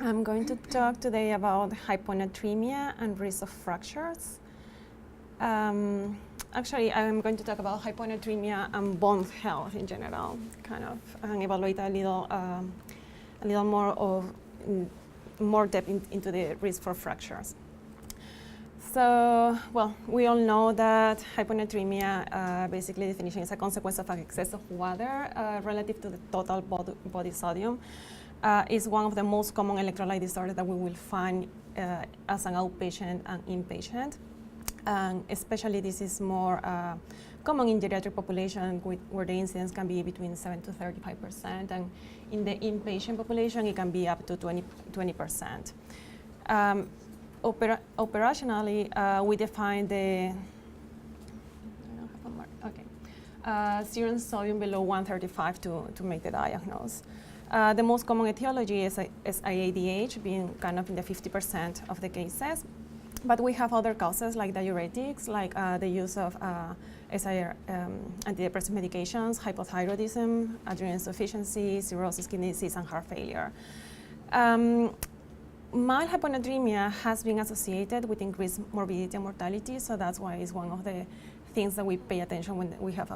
I'm going to talk today about hyponatremia and risk of fractures. Actually, I'm going to talk about hyponatremia and bone health in general, kind of, and evaluate a little more depth into the risk for fractures. So, well, we all know that hyponatremia, basically definition, is a consequence of an excess of water relative to the total body sodium. Is one of the most common electrolyte disorders that we will find as an outpatient and inpatient. And especially this is more common in geriatric population where the incidence can be between 7 to 35%, and in the inpatient population it can be up to 20%. Operationally, we define the serum sodium below 135 to make the diagnosis. The most common etiology is IADH, being kind of in the 50% of the cases. But we have other causes like diuretics, like the use of SIR antidepressant medications, hypothyroidism, adrenal insufficiency, cirrhosis, kidney disease, and heart failure. Mild hyponatremia has been associated with increased morbidity and mortality, so that's why it's one of the things that we pay attention when we have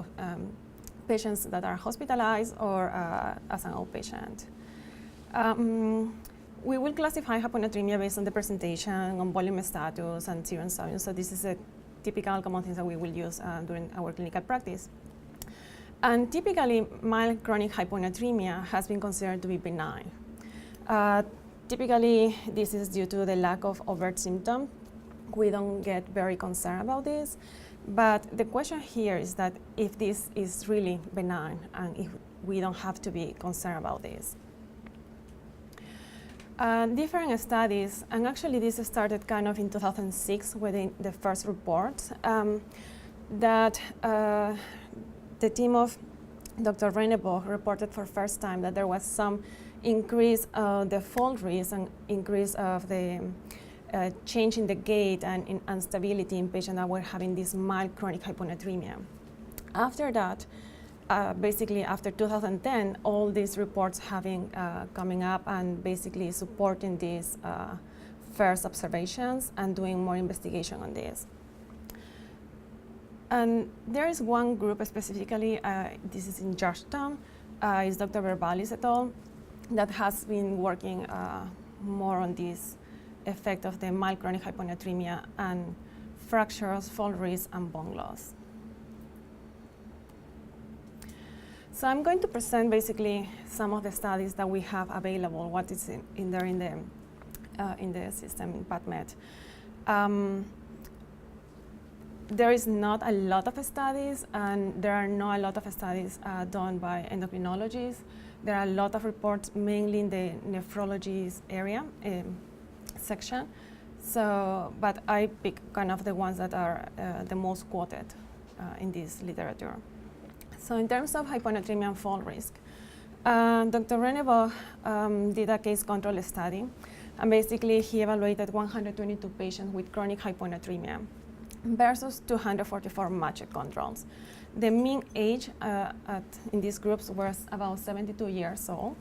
patients that are hospitalized or as an outpatient. We will classify hyponatremia based on the presentation, on volume status, and serum sodium. So this is a typical common things that we will use during our clinical practice. And typically, mild chronic hyponatremia has been considered to be benign. Typically, this is due to the lack of overt symptom. We don't get very concerned about this. But the question here is that if this is really benign and if we don't have to be concerned about this. Different studies, and actually this started kind of in 2006 with the first reports, that the team of Dr. Renebo reported for first time that there was some increase of the fall risk and increase of the change in the gait and in instability in patients that were having this mild chronic hyponatremia. After that, basically after 2010, all these reports having coming up and basically supporting these first observations and doing more investigation on this. And there is one group specifically, this is in Georgetown, is Dr. Verbalis et al., that has been working more on this effect of the mild chronic hyponatremia and fractures, fall risk, and bone loss. So I'm going to present basically some of the studies that we have available, what is in the system in PubMed. There is not a lot of studies, and there are not a lot of studies done by endocrinologists. There are a lot of reports, mainly in the nephrology area section. So, but I pick kind of the ones that are the most quoted in this literature. So in terms of hyponatremia and fall risk, Dr. Renebo did a case control study, and basically he evaluated 122 patients with chronic hyponatremia versus 244 matched controls. The mean age in these groups was about 72 years old.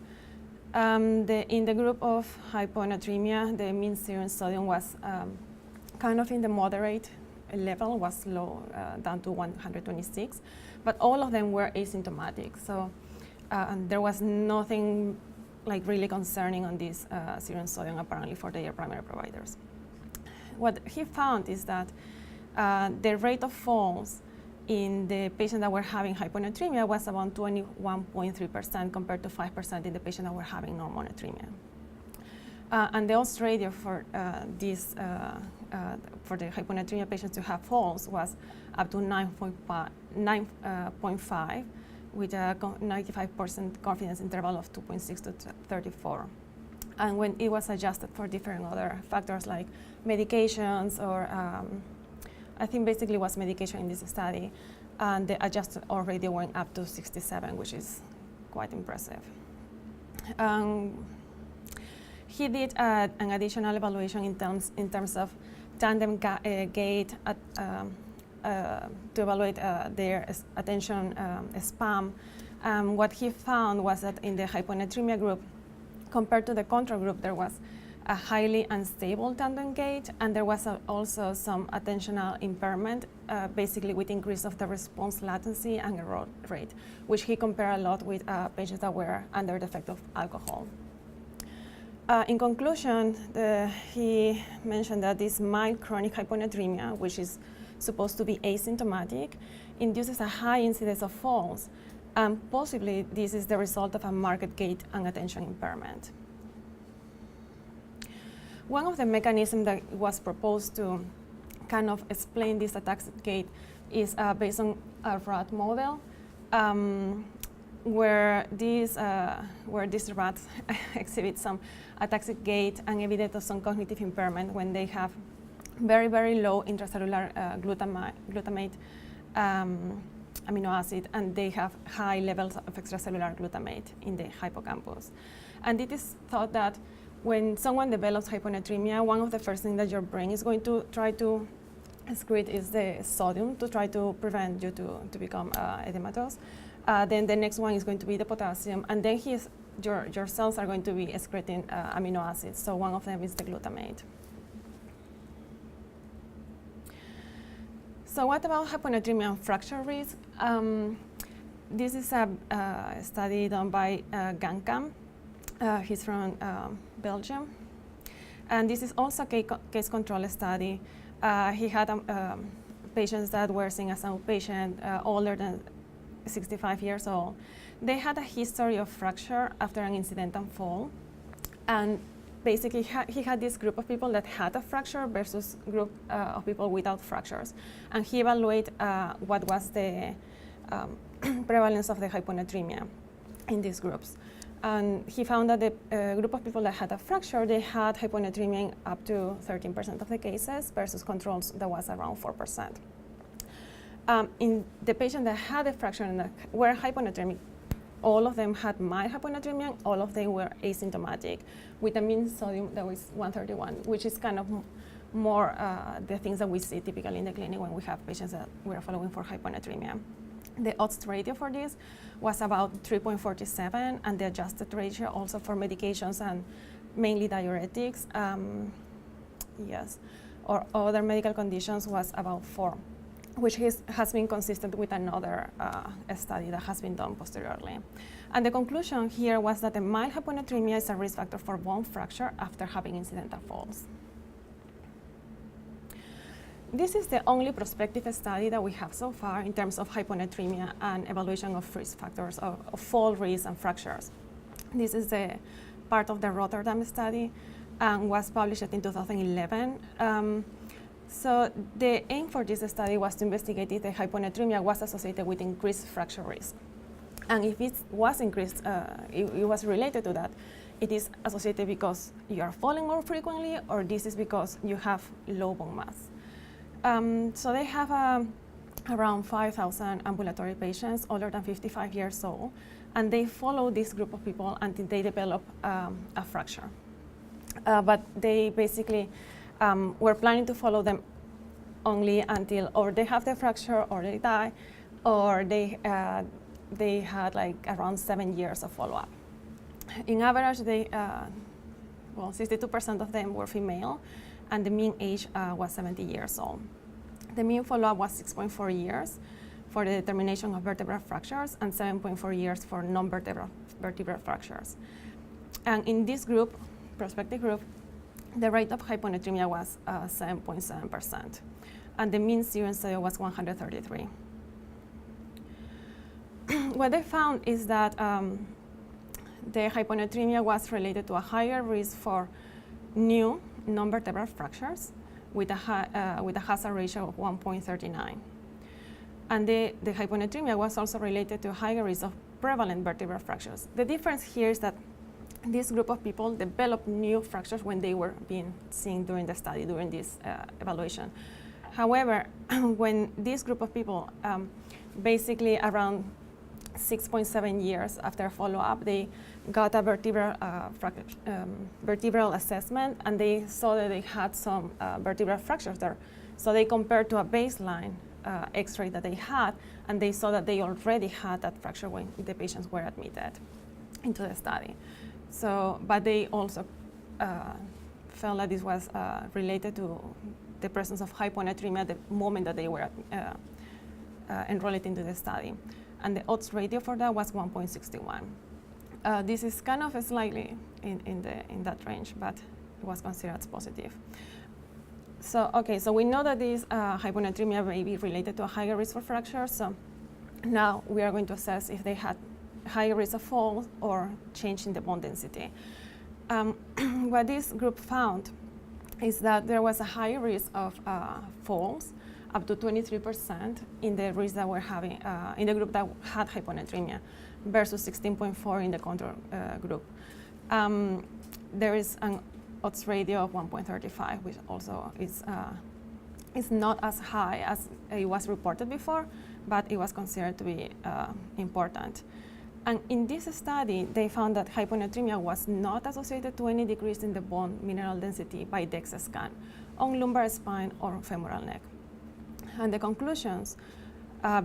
In the group of hyponatremia, the mean serum sodium was kind of in the moderate level, was low, down to 126, but all of them were asymptomatic. So and there was nothing like really concerning on this serum sodium apparently for their primary providers. What he found is that the rate of falls in the patients that were having hyponatremia was around 21.3% compared to 5% in the patients that were having normonatremia. And the odds ratio for for the hyponatremia patients to have falls was up to 9.5 with a 95% confidence interval of 2.6 to 34. And when it was adjusted for different other factors like medications or I think basically was medication in this study, and the adjusted odds ratio went up to 67, which is quite impressive. He did an additional evaluation in terms of tandem gait to evaluate their attention span. What he found was that in the hyponatremia group, Compared to the control group, there was a highly unstable tandem gait, and there was also some attentional impairment, basically with increase of the response latency and error rate, which he compared a lot with patients that were under the effect of alcohol. In conclusion, he mentioned that this mild chronic hyponatremia, which is supposed to be asymptomatic, induces a high incidence of falls, and possibly this is the result of a marked gait and attention impairment. One of the mechanisms that was proposed to kind of explain this ataxic gait is based on a rat model, where these rats exhibit some ataxic gait and evidence of some cognitive impairment when they have very, very low intracellular glutamate amino acid, and they have high levels of extracellular glutamate in the hippocampus. And it is thought that when someone develops hyponatremia, one of the first things that your brain is going to try to excrete is the sodium to try to prevent you to become edematous. Then the next one is going to be the potassium, and then your cells are going to be excreting amino acids. So one of them is the glutamate. So what about hyponatremia and fracture risk? This is a study done by Gankam. He's from Belgium. And this is also a case control study. He had patients that were seen as outpatient, older than 65 years old. They had a history of fracture after an incidental fall. And basically, he had this group of people that had a fracture versus group of people without fractures. And he evaluated what was the prevalence of the hyponatremia in these groups. And he found that the group of people that had a fracture, they had hyponatremia in up to 13% of the cases versus controls that was around 4%. In the patient that had a fracture and were hyponatremic, all of them had mild hyponatremia, all of them were asymptomatic, with a mean sodium that was 131, which is kind of more the things that we see typically in the clinic when we have patients that we are following for hyponatremia. The odds ratio for this was about 3.47, and the adjusted ratio also for medications and mainly diuretics, or other medical conditions was about 4, which has been consistent with another study that has been done posteriorly. And the conclusion here was that the mild hyponatremia is a risk factor for bone fracture after having incidental falls. This is the only prospective study that we have so far in terms of hyponatremia and evaluation of risk factors of fall risk and fractures. This is the part of the Rotterdam Study and was published in 2011. So the aim for this study was to investigate if the hyponatremia was associated with increased fracture risk. And if it was increased, it was related to that, it is associated because you are falling more frequently, or this is because you have low bone mass. So they have around 5,000 ambulatory patients older than 55 years old, and they follow this group of people until they develop a fracture. But they basically were planning to follow them only until or they have the fracture or they die, or they had like around 7 years of follow-up. In average, 62% of them were female, and the mean age was 70 years old. The mean follow-up was 6.4 years for the determination of vertebral fractures and 7.4 years for non-vertebral fractures. And in this group, prospective group, the rate of hyponatremia was 7.7%, and the mean serum sodium was 133. What they found is that the hyponatremia was related to a higher risk for new non-vertebral fractures with a hazard ratio of 1.39. And the hyponatremia was also related to a higher risk of prevalent vertebral fractures. The difference here is that this group of people developed new fractures when they were being seen during the study, during this evaluation. However, when this group of people, basically around 6.7 years after follow-up, they got a vertebral assessment, and they saw that they had some vertebral fractures there. So they compared to a baseline X-ray that they had, and they saw that they already had that fracture when the patients were admitted into the study. But they also felt that this was related to the presence of hyponatremia at the moment that they were enrolled into the study. And the odds ratio for that was 1.61. This is kind of slightly in that range, but it was considered as positive. So we know that this hyponatremia may be related to a higher risk for fractures. So now we are going to assess if they had higher risk of fall or change in the bone density. What this group found is that there was a higher risk of falls, up to 23% in the risk that we're having in the group that had hyponatremia, versus 16.4 in the control group. There is an odds ratio of 1.35, which also is not as high as it was reported before, but it was considered to be important. And in this study, they found that hyponatremia was not associated to any decrease in the bone mineral density by DEXA scan on lumbar spine or femoral neck. And the conclusions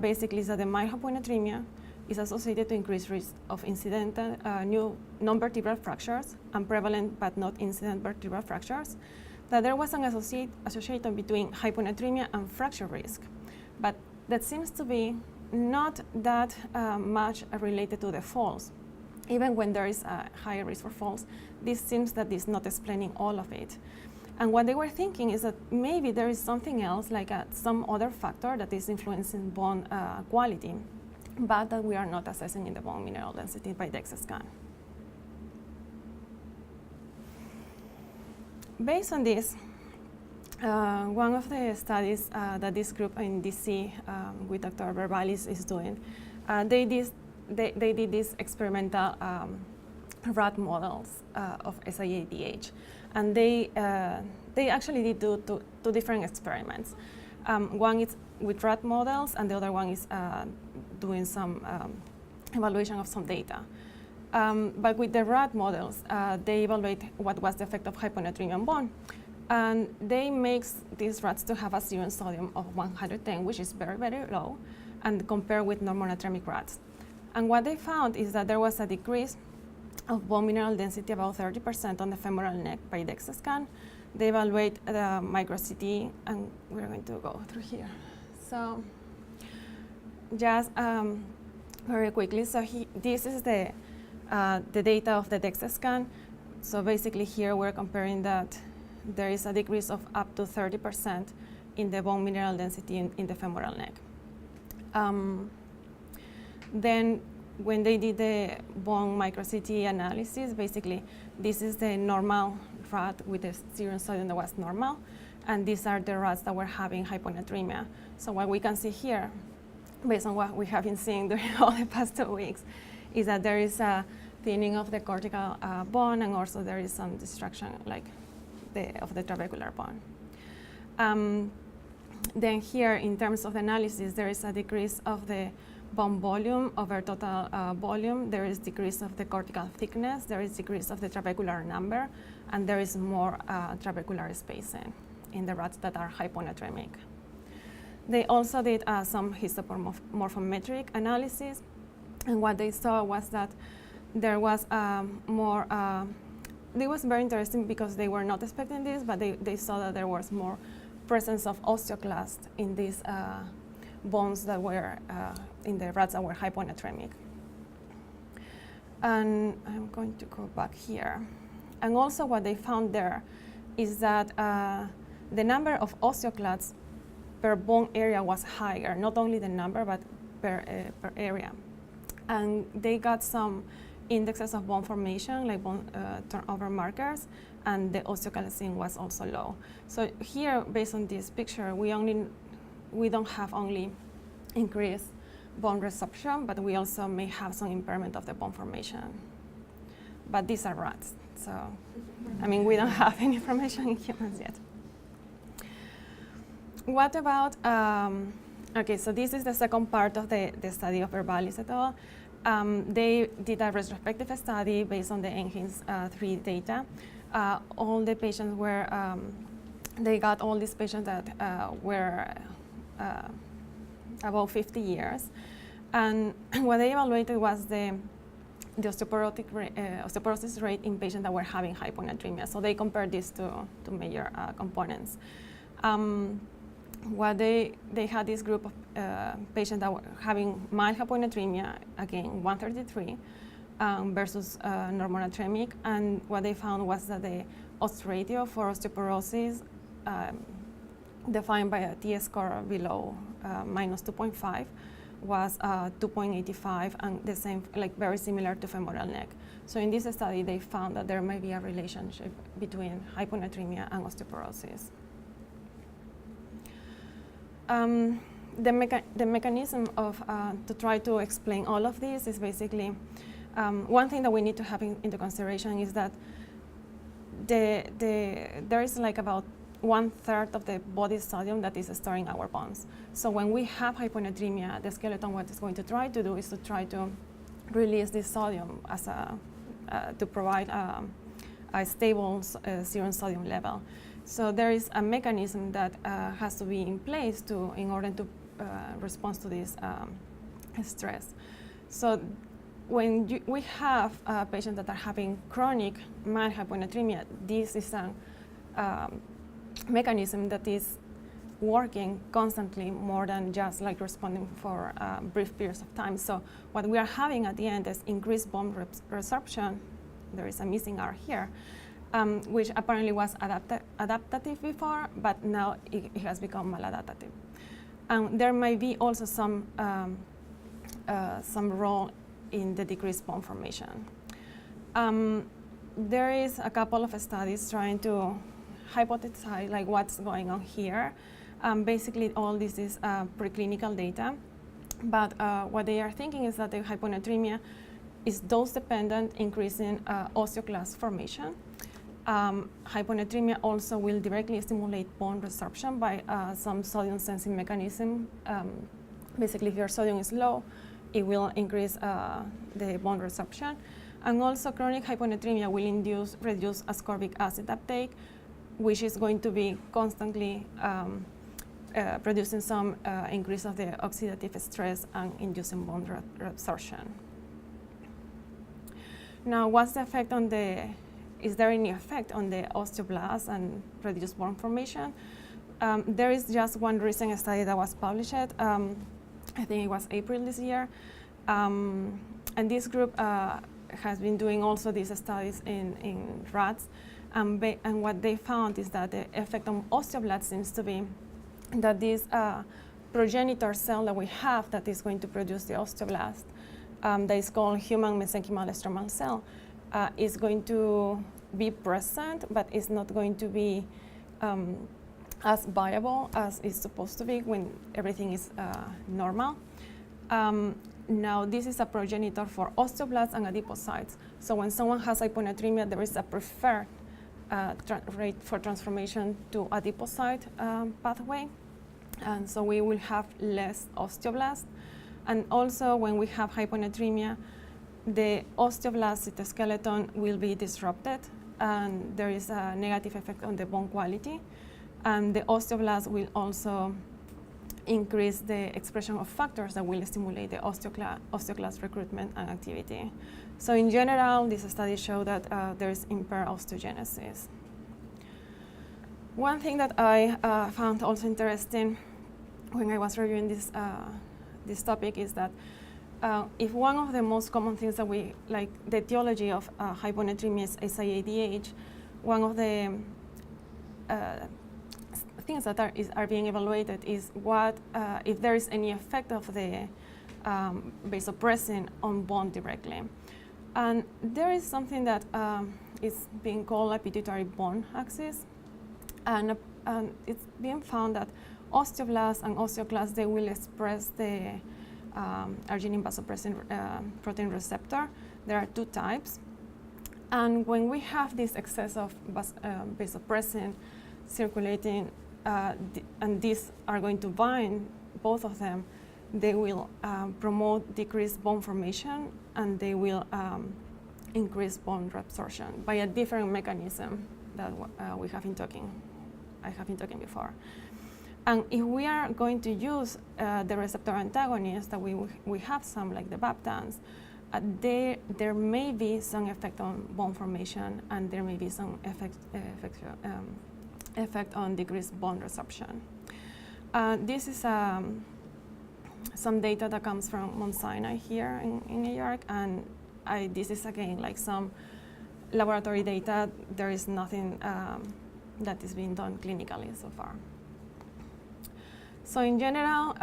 basically is that the mild hyponatremia is associated to increased risk of incidental new non-vertebral fractures and prevalent but not incident vertebral fractures, that there was an association between hyponatremia and fracture risk, but that seems to be not that much related to the falls. Even when there is a higher risk for falls, this seems that is not explaining all of it. And what they were thinking is that maybe there is something else, like some other factor that is influencing bone quality, but that we are not assessing in the bone mineral density by DEXA scan. Based on this, one of the studies that this group in DC with Dr. Verbalis is doing, they did these experimental rat models of SIADH, and they actually did two different experiments. One is with rat models, and the other one is doing some evaluation of some data. But with the rat models, they evaluate what was the effect of hyponatremia on bone. And they make these rats to have a serum sodium of 110, which is very, very low, and compare with normonatremic rats. And what they found is that there was a decrease of bone mineral density about 30% on the femoral neck by DEXA scan. They evaluate the micro-CT, and we're going to go through here. So just very quickly, so this is the data of the DEXA scan. So basically here we're comparing that there is a decrease of up to 30% in the bone mineral density in the femoral neck. Then when they did the bone micro-CT analysis, basically this is the normal rat with the serum sodium that was normal, and these are the rats that were having hyponatremia. So what we can see here, based on what we have been seeing during all the past 2 weeks, is that there is a thinning of the cortical bone, and also there is some destruction of the trabecular bone. Then here, in terms of the analysis, there is a decrease of the bone volume over total volume. There is decrease of the cortical thickness. There is decrease of the trabecular number, and there is more trabecular spacing in the rats that are hyponatremic. They also did some histopomorphometric analysis, and what they saw was that there was more. It was very interesting because they were not expecting this, but they saw that there was more presence of osteoclasts in these bones that were in the rats that were hyponatremic. And I'm going to go back here. And also what they found there is that the number of osteoclasts per bone area was higher, not only the number, but per area. And they got some indexes of bone formation, like bone turnover markers, and the osteocalcin was also low. So here, based on this picture, we don't have only increased bone resorption, but we also may have some impairment of the bone formation. But these are rats, so I mean, we don't have any information in humans yet. What about, okay, so this is the second part of the study of Verbalis et al. They did a retrospective study based on the NHINS 3 data. All the patients were, they got all these patients that were about 50 years. And what they evaluated was the the osteoporosis rate in patients that were having hyponatremia. So they compared these two major components. What they had this group of patients that were having mild hyponatremia, again 133, versus normonatremic, and what they found was that the odds ratio for osteoporosis, defined by a T-score below minus 2.5, was 2.85, and the same, like very similar to femoral neck. So in this study, they found that there may be a relationship between hyponatremia and osteoporosis. The mechanism of to try to explain all of this is basically one thing that we need to have into consideration is that there is like about 1/3 of the body sodium that is stored in our bones. So when we have hyponatremia, the skeleton what it's going to try to do is to try to release this sodium as to provide a stable serum sodium level. So there is a mechanism that has to be in place in order to respond to this stress. So when we have patients that are having chronic mild hyponatremia, this is a mechanism that is working constantly more than just like responding for brief periods of time. So what we are having at the end is increased bone resorption. There is a missing R here, which apparently was adaptative before, but now it has become maladaptative. There may be also some role in the decreased bone formation. There is a couple of studies trying to hypothesize like what's going on here. Basically, all this is preclinical data, but what they are thinking is that the hyponatremia is dose-dependent, increasing osteoclast formation. Hyponatremia also will directly stimulate bone resorption by some sodium sensing mechanism. Basically, if your sodium is low, it will increase the bone resorption. And also, chronic hyponatremia will reduce ascorbic acid uptake, which is going to be constantly producing some increase of the oxidative stress and inducing bone resorption. Now, what's the effect on is there any effect on the osteoblasts and reduced bone formation? There is just one recent study that was published, I think it was April this year, and this group has been doing also these studies in rats, and what they found is that the effect on osteoblasts seems to be that this progenitor cell that we have that is going to produce the osteoblast, that is called human mesenchymal stromal cell, is going to be present, but it's not going to be as viable as it's supposed to be when everything is normal. Now, this is a progenitor for osteoblasts and adipocytes. So when someone has hyponatremia, there is a preferred rate for transformation to adipocyte pathway. And so we will have less osteoblasts. And also, when we have hyponatremia, the osteoblast cytoskeleton will be disrupted, and there is a negative effect on the bone quality. And the osteoblast will also increase the expression of factors that will stimulate the osteoclast recruitment and activity. So in general, this study showed that there is impaired osteogenesis. One thing that I found also interesting when I was reviewing this topic is that if one of the most common things that we, like the etiology of hyponatremia is ADH, one of the things that are being evaluated is what if there is any effect of the vasopressin on bone directly. And there is something that is being called a pituitary bone axis, and it's being found that osteoblasts and osteoclasts, they will express the arginine vasopressin protein receptor. There are two types, and when we have this excess of vasopressin circulating, and these are going to bind both of them, they will promote decreased bone formation, and they will increase bone reabsorption by a different mechanism that I have been talking before. And if we are going to use the receptor antagonists, that we have some like the baptans, there may be some effect on bone formation, and there may be some effect on decreased bone resorption. This is some data that comes from Mount Sinai here in New York, and this is again like some laboratory data. There is nothing that is being done clinically so far. So in general,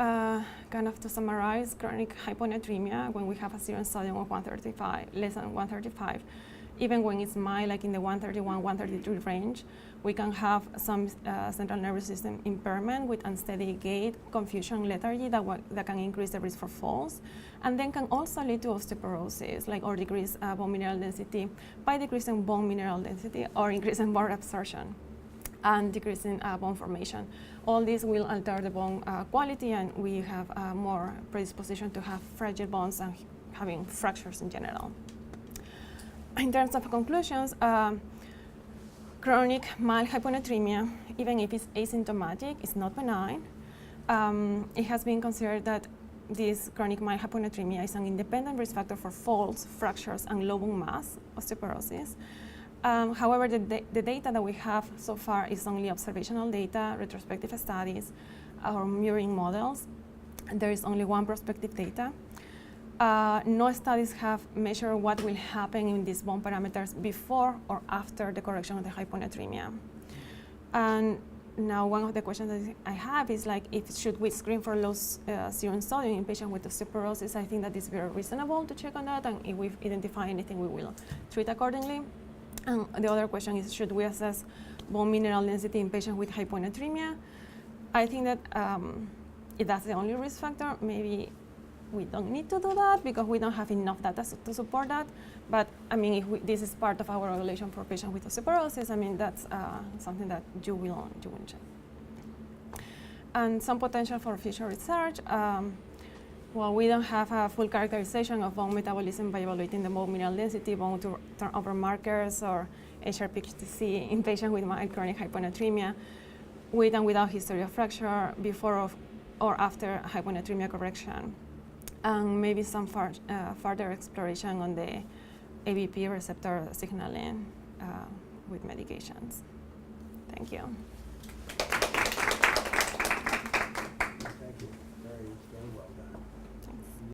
kind of to summarize, chronic hyponatremia, when we have a serum sodium of 135, less than 135, even when it's mild, like in the 131, 133 range, we can have some central nervous system impairment with unsteady gait, confusion, lethargy that can increase the risk for falls, and then can also lead to osteoporosis, like or decrease bone mineral density by decreasing bone mineral density or increasing bone absorption and decreasing bone formation. All this will alter the bone quality, and we have more predisposition to have fragile bones and having fractures in general. In terms of conclusions, chronic mild hyponatremia, even if it's asymptomatic, is not benign. It has been considered that this chronic mild hyponatremia is an independent risk factor for falls, fractures, and low bone mass osteoporosis. However, the data that we have so far is only observational data, retrospective studies, or mirroring models. There is only one prospective data. No studies have measured what will happen in these bone parameters before or after the correction of the hyponatremia. And now one of the questions that I have is like, should we screen for low serum sodium in patients with osteoporosis? I think that it's very reasonable to check on that, and if we identify anything, we will treat accordingly. And the other question is, should we assess bone mineral density in patients with hyponatremia? I think that if that's the only risk factor, maybe we don't need to do that because we don't have enough data to support that. But I mean, if this is part of our regulation for patients with osteoporosis, I mean, that's something that you will check. And some potential for future research. Well, we don't have a full characterization of bone metabolism by evaluating the bone mineral density, bone turnover markers, or HRPHTC in patients with mild chronic hyponatremia, with and without history of fracture, before or after hyponatremia correction, and maybe some further exploration on the ABP receptor signaling with medications. Thank you.